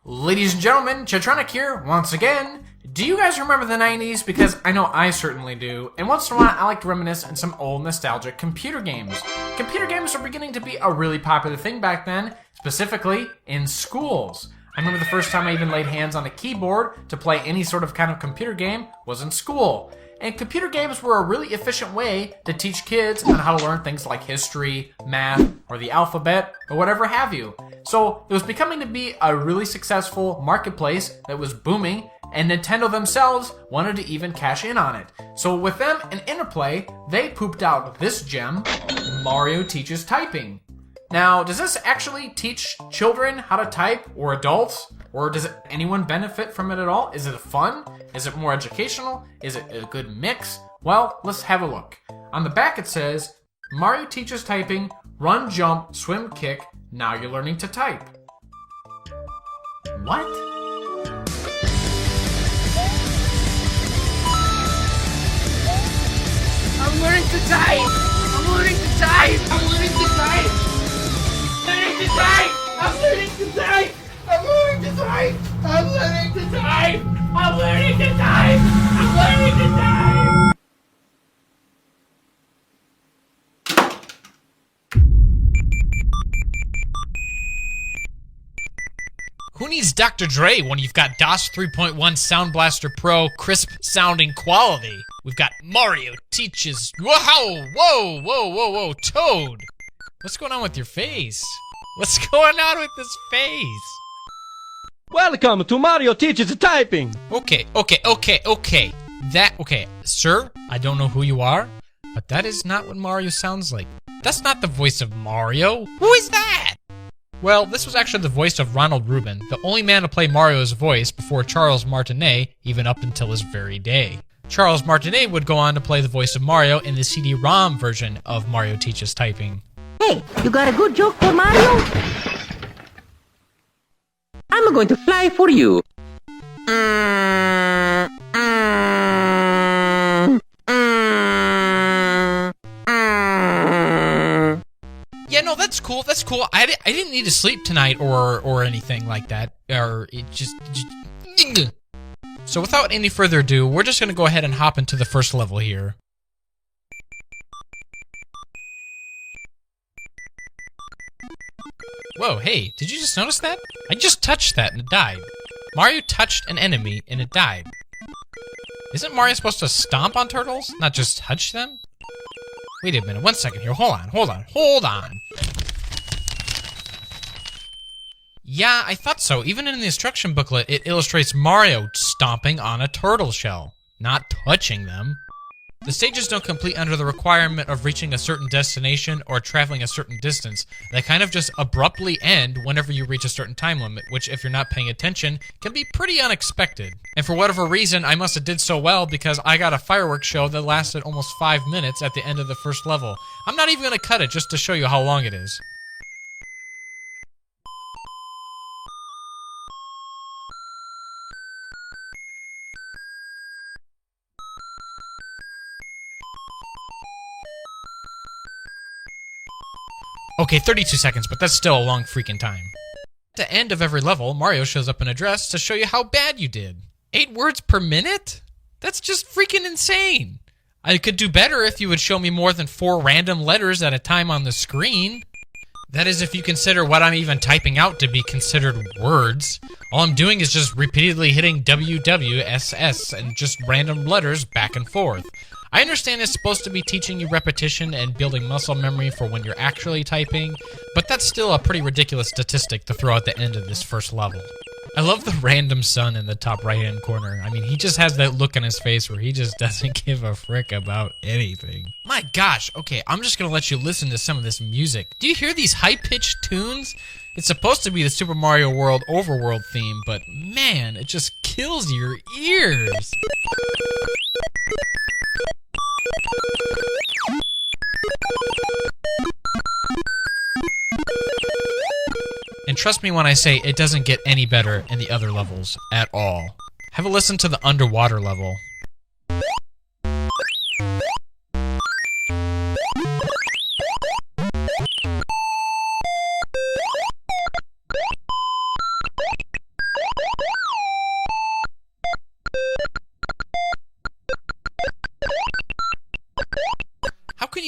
Ladies and gentlemen, Chatronic here, once again. Do you guys remember the 90s? Because I know I certainly do, and once in a while I like to reminisce on some old nostalgic computer games. Computer games were beginning to be a really popular thing back then, specifically in schools. I remember the first time I even laid hands on a keyboard to play any sort of kind of computer game was in school. And computer games were a really efficient way to teach kids on how to learn things like history, math, or the alphabet, or whatever have you. So it was becoming to be a really successful marketplace that was booming, and Nintendo themselves wanted to even cash in on it. So with them and Interplay, they pooped out this gem, Mario Teaches Typing. Now, does this actually teach children how to type, or adults? Or does anyone benefit from it at all? Is it fun? Is it more educational? Is it a good mix? Well, let's have a look. On the back it says, Mario Teaches Typing, run, jump, swim, kick, now you're learning to type. What? I'm learning to type! I'm learning to type! I'm learning to type! I'm learning to type! I'm learning to type! I'm learning to type! I'm learning to type! I'm learning to type! I'm learning to type! Who needs Dr. Dre when you've got DOS 3.1 Sound Blaster Pro crisp sounding quality? We've got Mario Teaches... Whoa, Toad! What's going on with your face? What's going on with this face? Welcome to Mario Teaches Typing! Okay. Sir, I don't know who you are, but that is not what Mario sounds like. That's not the voice of Mario. Who is that? Well, this was actually the voice of Ronald Rubin, the only man to play Mario's voice before Charles Martinet, even up until this very day. Charles Martinet would go on to play the voice of Mario in the CD-ROM version of Mario Teaches Typing. Hey, you got a good joke for Mario? I'm going to fly for you. Yeah, no, that's cool. I didn't need to sleep tonight or anything like that. Or it just... So without any further ado, we're just going to go ahead and hop into the first level here. Whoa, hey, did you just notice that? I just touched that and it died. Mario touched an enemy and it died. Isn't Mario supposed to stomp on turtles, not just touch them? Wait a minute, 1 second here, hold on. Yeah, I thought so. Even in the instruction booklet, it illustrates Mario stomping on a turtle shell, not touching them. The stages don't complete under the requirement of reaching a certain destination or traveling a certain distance. They kind of just abruptly end whenever you reach a certain time limit, which if you're not paying attention, can be pretty unexpected. And for whatever reason, I must have did so well because I got a fireworks show that lasted almost 5 minutes at the end of the first level. I'm not even going to cut it just to show you how long it is. Okay, 32 seconds, but that's still a long freaking time. At the end of every level, Mario shows up in a dress to show you how bad you did. 8 words per minute? That's just freaking insane. I could do better if you would show me more than 4 random letters at a time on the screen. That is if you consider what I'm even typing out to be considered words. All I'm doing is just repeatedly hitting WWSS and just random letters back and forth. I understand it's supposed to be teaching you repetition and building muscle memory for when you're actually typing, but that's still a pretty ridiculous statistic to throw at the end of this first level. I love the random sun in the top right-hand corner. I mean, he just has that look on his face where he just doesn't give a frick about anything. My gosh, okay, I'm just gonna let you listen to some of this music. Do you hear these high-pitched tunes? It's supposed to be the Super Mario World Overworld theme, but man, it just kills your ears. And trust me when I say it doesn't get any better in the other levels at all. Have a listen to the underwater level.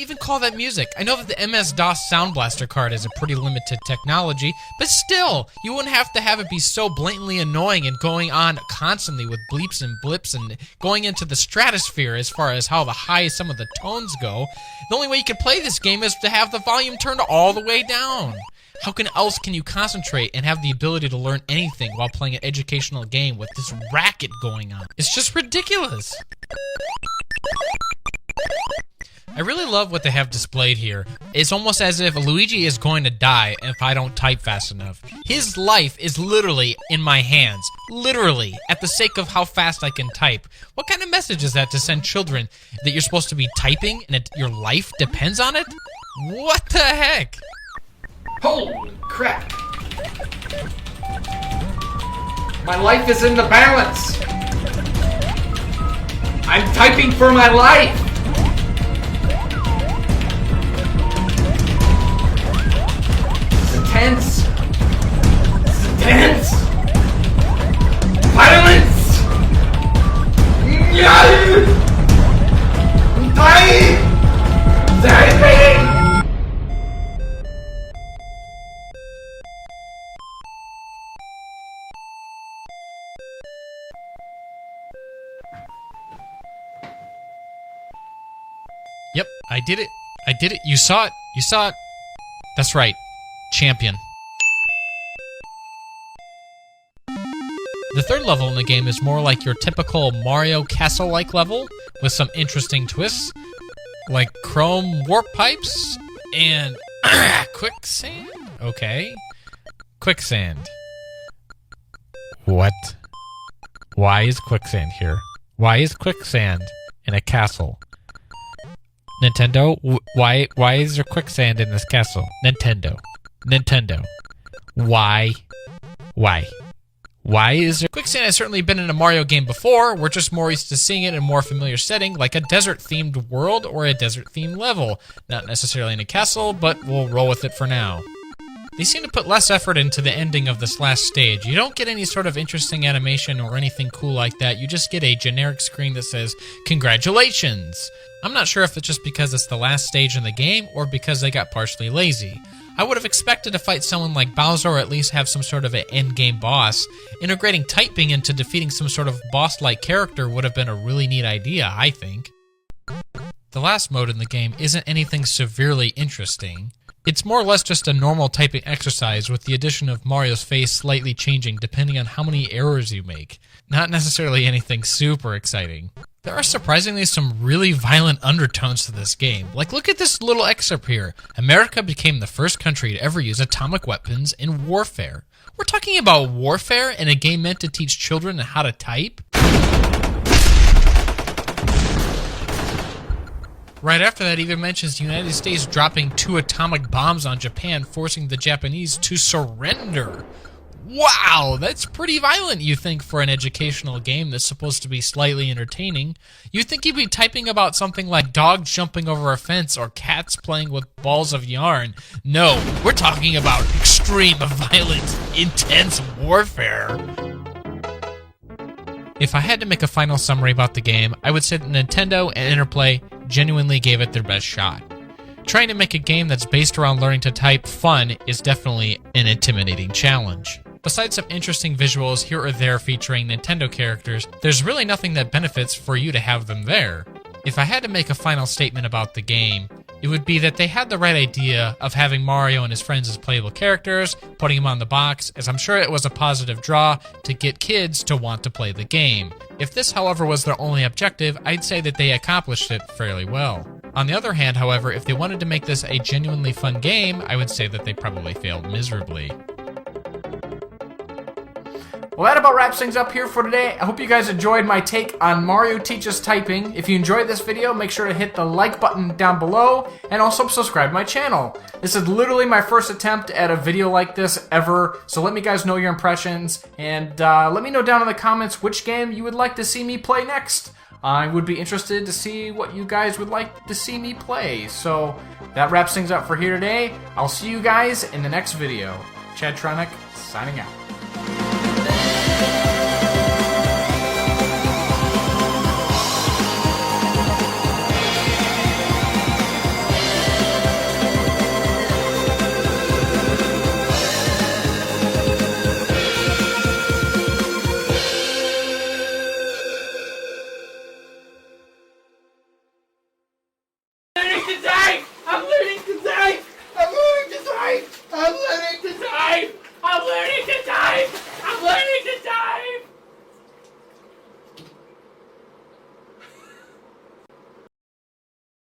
even call that music? I know that the MS-DOS Sound Blaster card is a pretty limited technology, but still, you wouldn't have to have it be so blatantly annoying and going on constantly with bleeps and blips and going into the stratosphere as far as how the high some of the tones go. The only way you can play this game is to have the volume turned all the way down. How else can you concentrate and have the ability to learn anything while playing an educational game with this racket going on? It's just ridiculous. I really love what they have displayed here. It's almost as if Luigi is going to die if I don't type fast enough. His life is literally in my hands. Literally, at the sake of how fast I can type. What kind of message is that to send children that you're supposed to be typing and your life depends on it? What the heck? Holy crap! My life is in the balance! I'm typing for my life! It's intense! It's intense! Violence! Typing! Yep, I did it. I did it. You saw it. You saw it. That's right. Champion. The third level in the game is more like your typical Mario Castle-like level, with some interesting twists, like chrome warp pipes and quicksand? Okay. Quicksand. What? Why is quicksand here? Why is quicksand in a castle? Nintendo, why is there quicksand in this castle? Nintendo. Why is there quicksand? Has certainly been in a Mario game before. We're just more used to seeing it in a more familiar setting, like a desert-themed world or a desert-themed level. Not necessarily in a castle, but we'll roll with it for now. They seem to put less effort into the ending of this last stage. You don't get any sort of interesting animation or anything cool like that. You just get a generic screen that says, "Congratulations!" I'm not sure if it's just because it's the last stage in the game or because they got partially lazy. I would have expected to fight someone like Bowser or at least have some sort of an endgame boss. Integrating typing into defeating some sort of boss-like character would have been a really neat idea, I think. The last mode in the game isn't anything severely interesting. It's more or less just a normal typing exercise with the addition of Mario's face slightly changing depending on how many errors you make. Not necessarily anything super exciting. There are surprisingly some really violent undertones to this game. Like, look at this little excerpt here. America became the first country to ever use atomic weapons in warfare. We're talking about warfare in a game meant to teach children how to type? Right after that, even mentions the United States dropping 2 atomic bombs on Japan, forcing the Japanese to surrender. Wow, that's pretty violent, you think, for an educational game that's supposed to be slightly entertaining. You'd think you'd be typing about something like dogs jumping over a fence or cats playing with balls of yarn. No, we're talking about extreme, violent, intense warfare. If I had to make a final summary about the game, I would say that Nintendo and Interplay genuinely gave it their best shot. Trying to make a game that's based around learning to type fun is definitely an intimidating challenge. Besides some interesting visuals here or there featuring Nintendo characters, there's really nothing that benefits for you to have them there. If I had to make a final statement about the game, it would be that they had the right idea of having Mario and his friends as playable characters, putting them on the box, as I'm sure it was a positive draw to get kids to want to play the game. If this, however, was their only objective, I'd say that they accomplished it fairly well. On the other hand, however, if they wanted to make this a genuinely fun game, I would say that they probably failed miserably. Well, that about wraps things up here for today. I hope you guys enjoyed my take on Mario Teaches Typing. If you enjoyed this video, make sure to hit the like button down below and also subscribe to my channel. This is literally my first attempt at a video like this ever, so let me guys know your impressions and let me know down in the comments which game you would like to see me play next. I would be interested to see what you guys would like to see me play. So that wraps things up for here today. I'll see you guys in the next video. Chadtronic signing out.